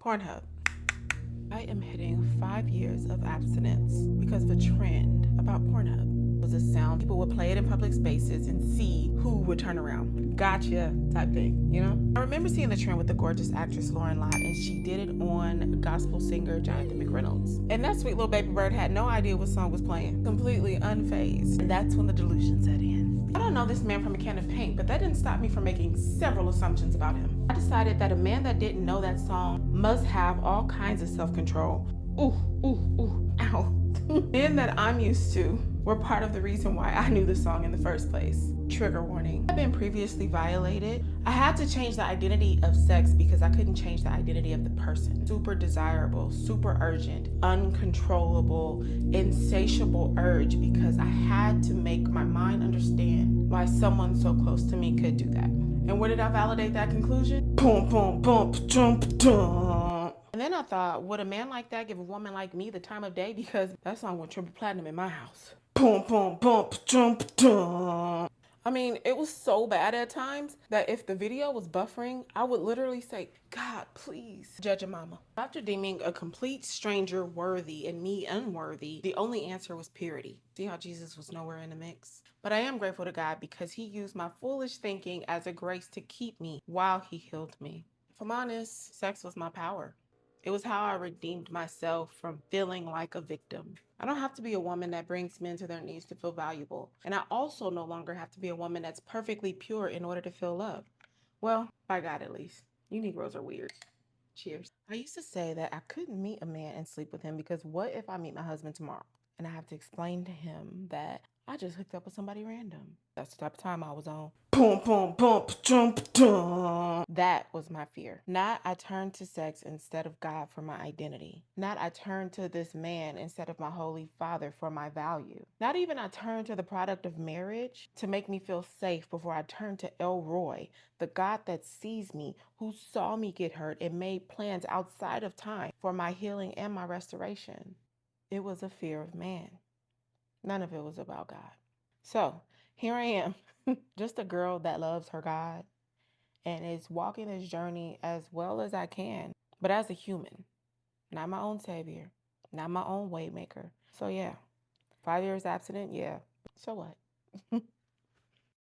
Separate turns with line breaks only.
Pornhub. I am hitting 5 years of abstinence because of a trend about Pornhub. It was a sound. People would play it in public spaces and see who would turn around. Gotcha type thing, you know? I remember seeing the trend with the gorgeous actress Lauren Lott, and she did it on gospel singer Jonathan McReynolds. And that sweet little baby bird had no idea what song was playing, completely unfazed. And that's when the delusion set in. I don't know this man from a can of paint, but that didn't stop me from making several assumptions about him. I decided that a man that didn't know that song must have all kinds of self-control. Ow. Men that I'm used to were part of the reason why I knew the song in the first place. Trigger warning. I've been previously violated. I had to change the identity of sex because I couldn't change the identity of the person. Super desirable, super urgent, uncontrollable, insatiable urge, because I had to make my mind understand why someone so close to me could do that. And where did I validate that conclusion? Boom, boom, boom, jump, jump. And then I thought, would a man like that give a woman like me the time of day? Because that song went triple platinum in my house. Boom, boom, bump, jump, jump. I mean, it was so bad at times that if the video was buffering, I would literally say, God, please, judge a mama. After deeming a complete stranger worthy and me unworthy, the only answer was purity. See how Jesus was nowhere in the mix? But I am grateful to God because he used my foolish thinking as a grace to keep me while he healed me. If I'm honest, sex was my power. It was how I redeemed myself from feeling like a victim. I don't have to be a woman that brings men to their knees to feel valuable. And I also no longer have to be a woman that's perfectly pure in order to feel loved. Well, by God at least. You Negroes are weird. Cheers. I used to say that I couldn't meet a man and sleep with him because what if I meet my husband tomorrow? And I have to explain to him that I just hooked up with somebody random. That's the type of time I was on. Boom, boom, bump, jump, jump. That was my fear. Not I turned to sex instead of God for my identity. Not I turned to this man instead of my holy father for my value. Not even I turned to the product of marriage to make me feel safe before I turned to El Roy, the God that sees me, who saw me get hurt and made plans outside of time for my healing and my restoration. It was a fear of man. None of it was about God. So here I am, just a girl that loves her God and is walking this journey as well as I can, but as a human, not my own savior, not my own way maker. So yeah, 5 years abstinent, yeah. So what?